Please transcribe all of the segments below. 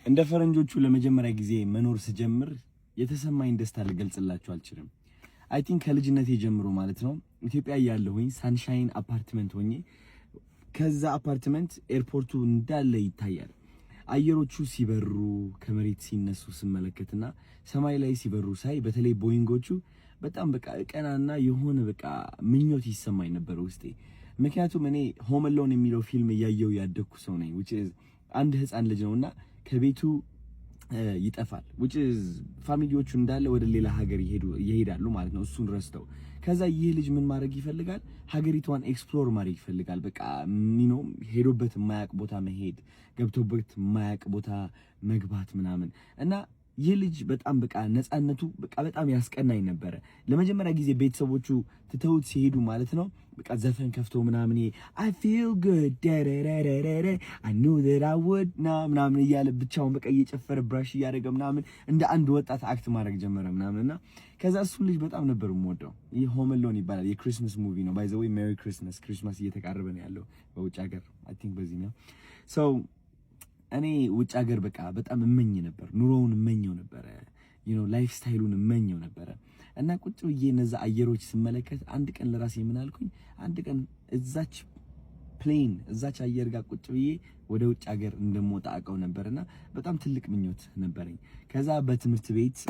እንደ ፈረንጆቹ ለመጀመሪያ ጊዜ መኖር ስጀምር የተሰማኝ ደስታ ልገልጽላችሁ አልችልም። አይ ቲንክ ከልጅነቴ ጀምሮ ማለት ነው ኢትዮጵያ ያለሁኝ ሳንሻይን አፓርትመንት ሆኜ ከዛ አፓርትመንት ኤርፖርቱ እንዳለ ይታያል። አየሮቹ ሲበሩ ከመሬት ሲነሱ ስመለከትና ሰማይ ላይ ሲበሩ ሳይ በተለይ ቦይንጎቹ በጣም በቃ ቀናና የሆነ በቃ ምኞት ይሰማኝ ነበር ውስጤ። ምክንያቱም እኔ ሆም አሎን የሚለው ፊልም እያየሁ ያደግኩ ሰው ነኝ which is አንድ ህፃን ልጅ ነውና ከቤቱ ይጠፋል which is ፋሚሊዎቹ እንዳለ ወደ ሌላ ሀገር ይሄዳሉ ማለት ነው እሱን ረስተው። ከዛ ይህ ልጅ ምን ማድረግ ይፈልጋል? ሀገሪቷን ኤክስፕሎር ማድረግ ይፈልጋል። በቃ ሄዶበት የማያውቅ ቦታ መሄድ፣ ገብቶበት የማያውቅ ቦታ መግባት ምናምን እና ይህ ልጅ በጣም በቃ ነፃነቱ በቃ በጣም ያስቀናኝ ነበረ። ለመጀመሪያ ጊዜ ቤተሰቦቹ ትተውት ሲሄዱ ማለት ነው በቃ ዘፈን ከፍቶ ምናምን I feel good I knew that I would ምናምን እያለ ብቻውን በቃ እየጨፈረ ብራሽ እያደረገ ምናምን እንደ አንድ ወጣት አክት ማድረግ ጀመረ ምናምንና ከዛ እሱ ልጅ በጣም ነበር የምወደው። ይህ ሆም አሎን ይባላል። የክሪስማስ ሙቪ ነው ባይ ዘ ዌይ ሜሪ ክሪስማስ። ክሪስማስ እየተቃረበ ነው ያለው በውጭ ሀገር አይ ቲንክ በዚህ ነው so እኔ ውጭ ሀገር በቃ በጣም እመኝ ነበር። ኑሮውን እመኘው ነበር ላይፍ ስታይሉን እመኘው ነበር እና ቁጭ ብዬ እነዛ አየሮች ስመለከት አንድ ቀን ለራሴ ምን አልኩኝ? አንድ ቀን እዛች ፕሌን እዛች አየር ጋር ቁጭ ብዬ ወደ ውጭ ሀገር እንደምወጣ አውቀው ነበርና በጣም ትልቅ ምኞት ነበረኝ። ከዛ በትምህርት ቤት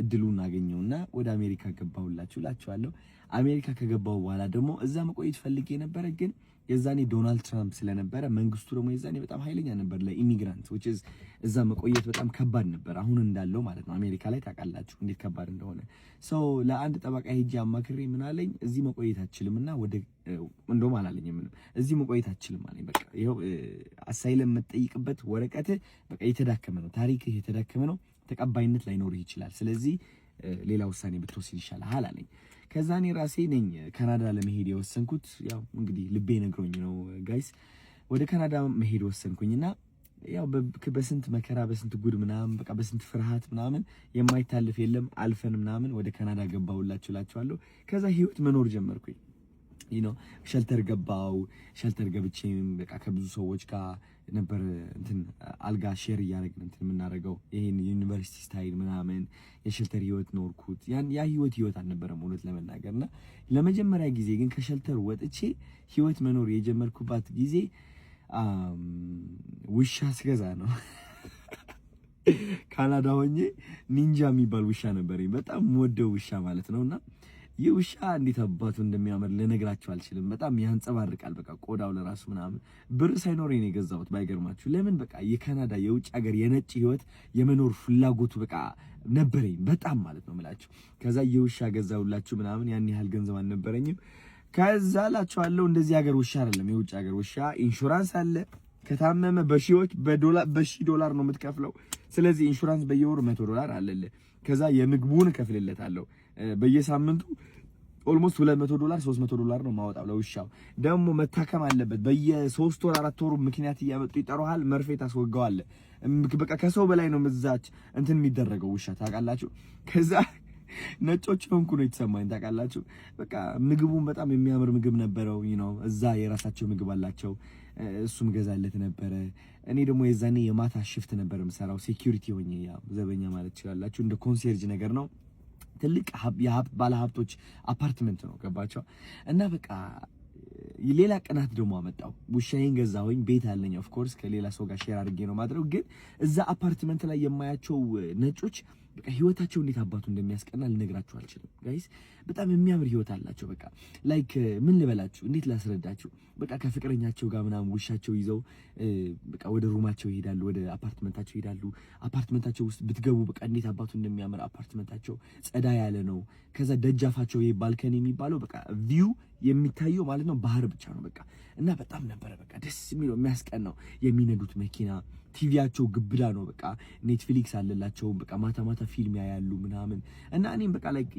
እድሉን አገኘውና ወደ አሜሪካ ገባሁላችሁ እላችኋለሁ። አሜሪካ ከገባሁ በኋላ ደግሞ እዛ መቆየት ፈልጌ ነበረ ግን የዛኔ ዶናልድ ትራምፕ ስለነበረ መንግስቱ ደግሞ የዛኔ በጣም ኃይለኛ ነበር ለኢሚግራንት which is እዛ መቆየት በጣም ከባድ ነበር። አሁን እንዳለው ማለት ነው አሜሪካ ላይ ታውቃላችሁ እንዴት ከባድ እንደሆነ። so ለአንድ ጠበቃ ሄጄ አማክሬ ምን አለኝ? እዚህ መቆየት አትችልምና ወደ እንደውም አላለኝም ምንም እዚህ መቆየት አትችልም አለኝ። በቃ ይሄው አሳይለም የምትጠይቅበት ወረቀት በቃ የተዳከመ ነው፣ ታሪክ የተዳከመ ነው፣ ተቀባይነት ላይኖርህ ይችላል። ስለዚህ ሌላ ውሳኔ ብትወስድ ይሻላል አለኝ። ከዛ እኔ ራሴ ነኝ ካናዳ ለመሄድ የወሰንኩት። ያው እንግዲህ ልቤ ነግሮኝ ነው ጋይስ ወደ ካናዳ መሄድ ወሰንኩኝና ያው በስንት መከራ በስንት ጉድ ምናምን በቃ በስንት ፍርሃት ምናምን የማይታለፍ የለም አልፈን ምናምን ወደ ካናዳ ገባሁላችሁ እላችኋለሁ። ከዛ ህይወት መኖር ጀመርኩኝ። ሸልተር ገባው። ሸልተር ገብቼም በቃ ከብዙ ሰዎች ጋር ነበር እንትን አልጋ ሼር እያደረግን እንትን የምናደርገው ይሄን ዩኒቨርሲቲ ስታይል ምናምን የሸልተር ህይወት ኖርኩት። ያ ህይወት አልነበረም እውነት ለመናገርና ለመጀመሪያ ጊዜ ግን ከሸልተር ወጥቼ ህይወት መኖር የጀመርኩባት ጊዜ ውሻ ስገዛ ነው። ካናዳ ሆኜ ኒንጃ የሚባል ውሻ ነበረኝ በጣም ወደው ውሻ ማለት ነውና ይህ ውሻ እንዴት አባቱ እንደሚያምር ልነግራችሁ አልችልም። በጣም ያንጸባርቃል በቃ ቆዳው ለራሱ ምናምን። ብር ሳይኖረኝ ነው የገዛሁት ባይገርማችሁ። ለምን በቃ የካናዳ የውጭ ሀገር የነጭ ህይወት የመኖር ፍላጎቱ በቃ ነበረኝ በጣም ማለት ነው የምላችሁ። ከዛ የውሻ ገዛሁላችሁ ምናምን ያን ያህል ገንዘብ አልነበረኝም። ከዛ ላችኋለሁ እንደዚህ ሀገር ውሻ አይደለም የውጭ ሀገር ውሻ ኢንሹራንስ አለ። ከታመመ $1,000 ነው የምትከፍለው። ስለዚህ ኢንሹራንስ በየወሩ $100 አለለ። ከዛ የምግቡን እከፍልለታለሁ በየሳምንቱ ኦልሞስት $200 $300 ነው ማወጣው ለውሻው። ደግሞ መታከም አለበት በየ3 ወር 4 ወሩ ምክንያት እያመጡ ይጠሩሃል፣ መርፌ ታስወጋዋለህ። በቃ ከሰው በላይ ነው መዛች እንትን የሚደረገው ውሻ ታውቃላችሁ። ከዛ ነጮች ሆንኩ ነው የተሰማኝ ታውቃላችሁ። በቃ ምግቡን በጣም የሚያምር ምግብ ነበረው እዛ የራሳቸው ምግብ አላቸው። እሱም ገዛለት ነበረ። እኔ ደግሞ የዛኔ የማታ ሽፍት ነበር የምሰራው ሴኩሪቲ ሆኜ ያው ዘበኛ ማለት ትችላላችሁ እንደ ኮንሲየርጅ ነገር ነው። ትልቅ ባለ ሀብቶች አፓርትመንት ነው ገባቸው። እና በቃ ሌላ ቀናት ደግሞ አመጣው ውሻዬን ገዛሁኝ። ቤት አለኝ ኦፍ ኮርስ ከሌላ ሰው ጋር ሼር አድርጌ ነው ማድረው። ግን እዛ አፓርትመንት ላይ የማያቸው ነጮች በቃ ህይወታቸው እንዴት አባቱ እንደሚያስቀና ልነግራችሁ አልችልም ጋይስ። በጣም የሚያምር ህይወት አላቸው። በቃ ላይክ ምን ልበላችሁ እንዴት ላስረዳችሁ። በቃ ከፍቅረኛቸው ጋር ምናምን ውሻቸው ይዘው በቃ ወደ ሩማቸው ይሄዳሉ፣ ወደ አፓርትመንታቸው ይሄዳሉ። አፓርትመንታቸው ውስጥ ብትገቡ በቃ እንዴት አባቱ እንደሚያምር አፓርትመንታቸው ጸዳ ያለ ነው። ከዛ ደጃፋቸው ይሄ ባልከኒ የሚባለው በቃ ቪው የሚታየው ማለት ነው ባህር ብቻ ነው በቃ። እና በጣም ነበረ በቃ ደስ የሚለው የሚያስቀናው። የሚነዱት መኪና ቲቪያቸው ግብዳ ነው በቃ ኔትፍሊክስ አለላቸው። በቃ ማታ ማታ ፊልም ያያሉ ምናምን። እና እኔም በቃ ላይክ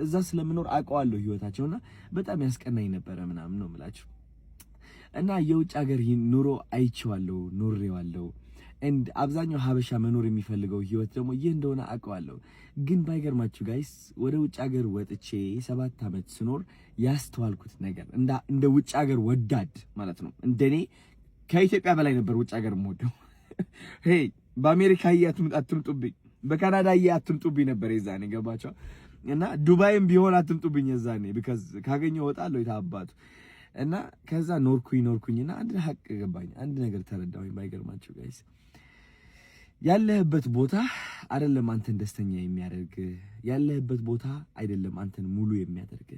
እዛ ስለምኖር አውቀዋለሁ ህይወታቸውና በጣም ያስቀናኝ ነበረ ምናምን ነው የምላችሁ። እና የውጭ ሀገር ኑሮ አይቼዋለሁ፣ ኖሬዋለሁ። and አብዛኛው ሀበሻ መኖር የሚፈልገው ህይወት ደግሞ ይህ እንደሆነ አውቀዋለሁ። ግን ባይገርማችሁ ጋይስ ወደ ውጭ ሀገር ወጥቼ 7 አመት ስኖር ያስተዋልኩት ነገር እንደ ውጭ ሀገር ወዳድ ማለት ነው እንደኔ ከኢትዮጵያ በላይ ነበር ውጭ ሀገር የምወደው። ሄይ በአሜሪካ አትምጡብኝ፣ በካናዳ አትምጡብኝ ነበር የዛኔ ገባቸው። እና ዱባይም ቢሆን አትምጡብኝ የዛኔ because ካገኘው እወጣለሁ የታባቱ። እና ከዛ ኖርኩኝና አንድ ሀቅ ገባኝ፣ አንድ ነገር ተረዳሁኝ። ባይገርማችሁ ጋይስ ያለህበት ቦታ አይደለም አንተን ደስተኛ የሚያደርግ፣ ያለህበት ቦታ አይደለም አንተን ሙሉ የሚያደርግ።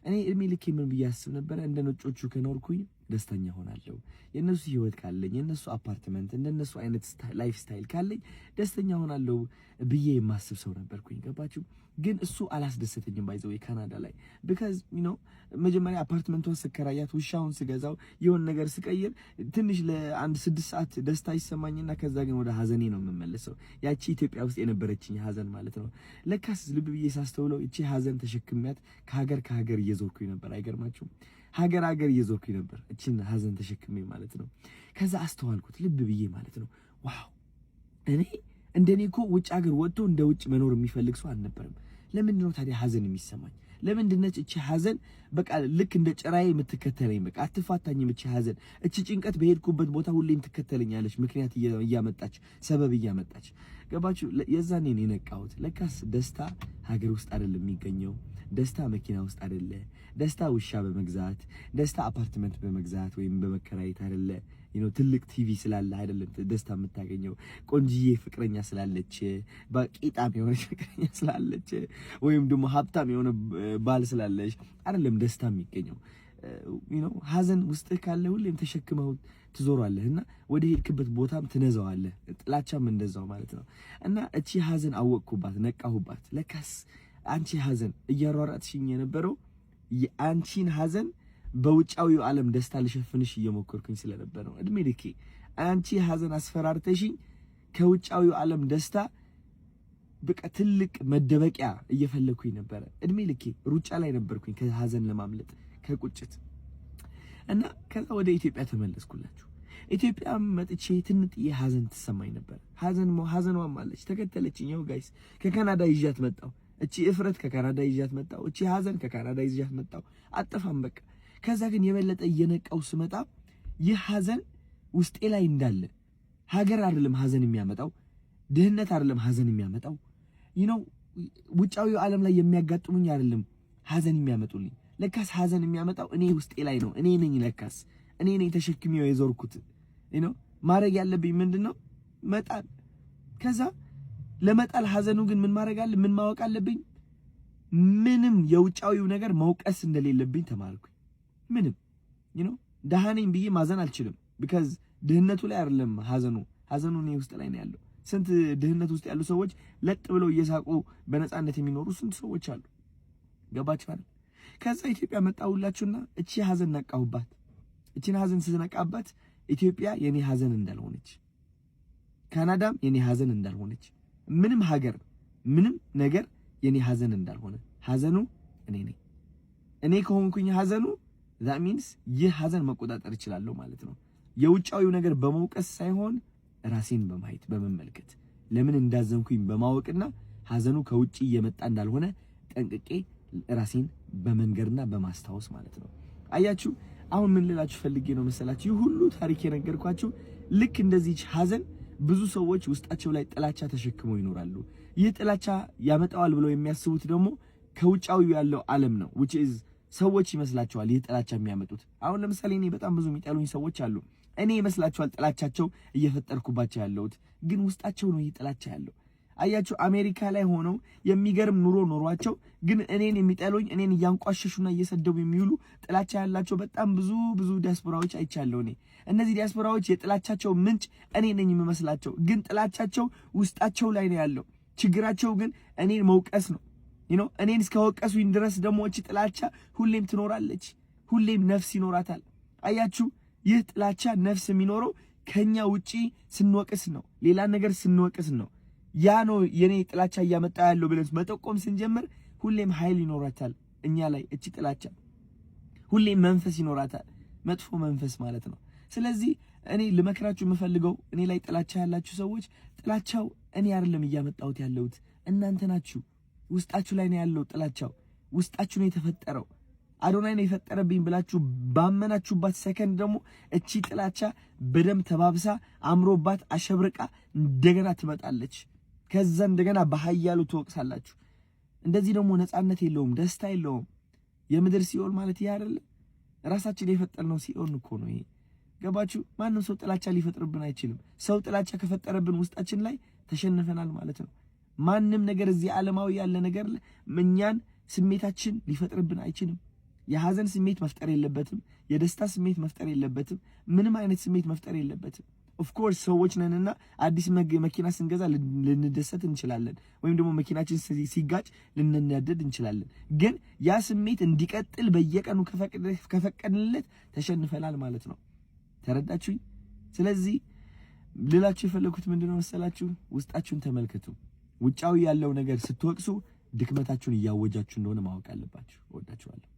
እኔ እድሜ ልኬ ምን ብዬ አስብ ነበር? እንደ ነጮቹ ከኖርኩኝ ደስተኛ ሆናለሁ፣ የነሱ ህይወት ካለኝ፣ የነሱ አፓርትመንት፣ እንደነሱ አይነት ላይፍ ስታይል ካለኝ ደስተኛ ሆናለሁ ብዬ የማስብ ሰው ነበርኩኝ። ገባችሁ? ግን እሱ አላስደሰተኝም። ባይዘው ካናዳ ላይ because you know መጀመሪያ አፓርትመንቱን ስከራያት ውሻውን ስገዛው የሆነ ነገር ስቀይር ትንሽ ለአንድ 6 ሰዓት ደስታ ይሰማኝና ከዛ ግን ወደ ሀዘኔ ነው የምመለሰው። ያቺ ኢትዮጵያ ውስጥ የነበረችኝ ሀዘን ማለት ነው። ለካስ ልብ ብዬ ሳስተውለው እቺ ሀዘን ተሸክሚያት ከሀገር እየዞርኩኝ ነበር። አይገርማችሁም? ሀገር እየዞርኩኝ ነበር እቺን ሀዘን ተሸክሜ ማለት ነው። ከዛ አስተዋልኩት ልብ ብዬ ማለት ነው። ዋው እኔ እንደኔ እኮ ውጭ ሀገር ወጥቶ እንደ ውጭ መኖር የሚፈልግ ሰው አልነበረም። ለምንድን ነው ታዲያ ሀዘን የሚሰማኝ? ለምንድን ነው እቺ ሀዘን በቃ ልክ እንደ ጭራዬ የምትከተለኝ? በቃ አትፋታኝም እቺ ሀዘን። እቺ ጭንቀት በሄድኩበት ቦታ ሁሌም ትከተለኛለች፣ ምክንያት እያመጣች ሰበብ እያመጣች። ገባችሁ? የዛኔ ነው የነቃሁት። ለካስ ደስታ ሀገር ውስጥ አይደለም የሚገኘው። ደስታ መኪና ውስጥ አይደለ። ደስታ ውሻ በመግዛት ደስታ አፓርትመንት በመግዛት ወይም በመከራየት አይደለ። ትልቅ ቲቪ ስላለ አይደለም ደስታ የምታገኘው። ቆንጂዬ ፍቅረኛ ስላለች፣ በቂጣም የሆነች ፍቅረኛ ስላለች፣ ወይም ደግሞ ሀብታም የሆነ ባል ስላለች አይደለም ደስታ የሚገኘው። ሀዘን ውስጥ ካለ ሁሌም ተሸክመው ትዞራለህና ወደ ሄድክበት ቦታም ትነዛዋለህ። ጥላቻም እንደዛው ማለት ነው። እና እቺ ሀዘን አወቅኩባት፣ ነቃሁባት። ለካስ አንቺ ሀዘን እያሯሯጥሽኝ የነበረው የአንቺን ሀዘን በውጫዊው ዓለም ደስታ ልሸፍንሽ እየሞከርኩኝ ስለነበር ነው። እድሜ ልኬ አንቺ ሀዘን አስፈራርተሽኝ ከውጫዊው ዓለም ደስታ በቃ ትልቅ መደበቂያ እየፈለኩኝ ነበር። እድሜ ልኬ ሩጫ ላይ ነበርኩኝ ከሀዘን ለማምለጥ ከቁጭት። እና ከዛ ወደ ኢትዮጵያ ተመለስኩላችሁ። ኢትዮጵያ መጥቼ ትንጥዬ ሀዘን ተሰማኝ ነበር። ሀዘኗም አለች ተከተለችኝ። ያው ጋይስ ከካናዳ ይዣት መጣሁ። እቺ እፍረት ከካናዳ ይዣት መጣሁ። እቺ ሀዘን ከካናዳ ይዣት መጣሁ። አጠፋም በቃ። ከዛ ግን የበለጠ እየነቃው ስመጣ ይህ ሀዘን ውስጤ ላይ እንዳለ፣ ሀገር አይደለም ሀዘን የሚያመጣው፣ ድህነት አይደለም ሀዘን የሚያመጣው፣ ውጫዊው ዓለም ላይ የሚያጋጥሙኝ አይደለም ሀዘን የሚያመጡልኝ። ለካስ ሀዘን የሚያመጣው እኔ ውስጤ ላይ ነው። እኔ ነኝ ለካስ እኔ ነኝ ተሸክሜው የዞርኩት። ማድረግ ያለብኝ ምንድነው? መጣል። ከዛ ለመጣል ሀዘኑ ግን ምን ማድረግ አለ? ምን ማወቅ አለብኝ? ምንም የውጫዊው ነገር መውቀስ እንደሌለብኝ ተማርኩኝ። ምንም ደሃ ነኝ ብዬ ማዘን አልችልም። because ድህነቱ ላይ አይደለም ሀዘኑ እኔ ውስጥ ላይ ነው ያለው። ስንት ድህነት ውስጥ ያሉ ሰዎች ለጥ ብለው እየሳቁ በነፃነት የሚኖሩ ስንት ሰዎች አሉ። ገባችሁ አይደል? ከዛ ኢትዮጵያ መጣሁላችሁና እቺ ሀዘን ነቃሁባት። እቺን ሀዘን ስነቃባት ኢትዮጵያ የኔ ሀዘን እንዳልሆነች፣ ካናዳም የኔ ሀዘን እንዳልሆነች፣ ምንም ሀገር ምንም ነገር የኔ ሀዘን እንዳልሆነ፣ ሀዘኑ እኔ ነኝ። እኔ ከሆንኩኝ ሀዘኑ that means ይህ ሀዘን መቆጣጠር እችላለሁ ማለት ነው። የውጫዊው ነገር በመውቀስ ሳይሆን ራሴን በማየት በመመልከት ለምን እንዳዘንኩኝ በማወቅና ሀዘኑ ከውጪ እየመጣ እንዳልሆነ ጠንቅቄ ራሴን በመንገርና በማስታወስ ማለት ነው። አያችሁ አሁን ምን ልላችሁ ፈልጌ ነው መሰላችሁ? ሁሉ ታሪክ የነገርኳችሁ ልክ እንደዚህ ሀዘን ብዙ ሰዎች ውስጣቸው ላይ ጥላቻ ተሸክመው ይኖራሉ። ይህ ጥላቻ ያመጣዋል ብለው የሚያስቡት ደግሞ ከውጫዊው ያለው ዓለም ነው which is ሰዎች ይመስላቸዋል ይህ ጥላቻ የሚያመጡት። አሁን ለምሳሌ እኔ በጣም ብዙ የሚጠሉኝ ሰዎች አሉ። እኔ ይመስላቸዋል ጥላቻቸው እየፈጠርኩባቸው ያለሁት፣ ግን ውስጣቸው ነው ይህ ጥላቻ ያለው። አያችሁ አሜሪካ ላይ ሆነው የሚገርም ኑሮ ኖሯቸው ግን እኔን የሚጠሉኝ እኔን እያንቋሸሹና እየሰደቡ የሚውሉ ጥላቻ ያላቸው በጣም ብዙ ዲያስፖራዎች አይቻለሁ። እነዚህ ዲያስፖራዎች የጥላቻቸው ምንጭ እኔ ነኝ የምመስላቸው፣ ግን ጥላቻቸው ውስጣቸው ላይ ነው ያለው። ችግራቸው ግን እኔን መውቀስ ነው። እኔን እስከወቀሱኝ ድረስ ደግሞ እቺ ጥላቻ ሁሌም ትኖራለች፣ ሁሌም ነፍስ ይኖራታል። አያችሁ ይህ ጥላቻ ነፍስ የሚኖረው ከኛ ውጪ ስንወቅስ ነው፣ ሌላ ነገር ስንወቅስ ነው። ያ ነው የኔ ጥላቻ እያመጣ ያለው ብለን መጠቆም ስንጀምር ሁሌም ኃይል ይኖራታል እኛ ላይ። እቺ ጥላቻ ሁሌም መንፈስ ይኖራታል፣ መጥፎ መንፈስ ማለት ነው። ስለዚህ እኔ ልመክራችሁ የምፈልገው እኔ ላይ ጥላቻ ያላችሁ ሰዎች ጥላቻው እኔ አይደለም እያመጣሁት ያለሁት እናንተ ናችሁ። ውስጣችሁ ላይ ነው ያለው ጥላቻው፣ ውስጣችሁ ነው የተፈጠረው። አዶናይ ነው የፈጠረብኝ ብላችሁ ባመናችሁባት ሰከንድ ደግሞ እቺ ጥላቻ በደም ተባብሳ አምሮባት አሸብርቃ እንደገና ትመጣለች። ከዛ እንደገና በኃያሉ ትወቅሳላችሁ። እንደዚህ ደግሞ ነፃነት የለውም፣ ደስታ የለውም። የምድር ሲኦል ማለት ይሄ አይደለ? ራሳችን የፈጠርነው ሲኦል እኮ ነው ይሄ። ገባችሁ? ማንም ሰው ጥላቻ ሊፈጥርብን አይችልም። ሰው ጥላቻ ከፈጠረብን ውስጣችን ላይ ተሸንፈናል ማለት ነው። ማንም ነገር እዚህ ዓለማዊ ያለ ነገር እኛን ስሜታችን ሊፈጥርብን አይችልም። የሐዘን ስሜት መፍጠር የለበትም። የደስታ ስሜት መፍጠር የለበትም። ምንም አይነት ስሜት መፍጠር የለበትም። ኦፍ ኮርስ ሰዎች ነንና አዲስ መኪና ስንገዛ ልንደሰት እንችላለን፣ ወይም ደግሞ መኪናችን ሲጋጭ ልንናደድ እንችላለን። ግን ያ ስሜት እንዲቀጥል በየቀኑ ከፈቀድንለት ተሸንፈናል ማለት ነው። ተረዳችሁኝ? ስለዚህ ልላችሁ የፈለኩት ምንድነው መሰላችሁ? ውስጣችሁን ተመልከቱ። ውጫዊ ያለው ነገር ስትወቅሱ ድክመታችሁን እያወጃችሁ እንደሆነ ማወቅ አለባችሁ። ወዳችኋለሁ።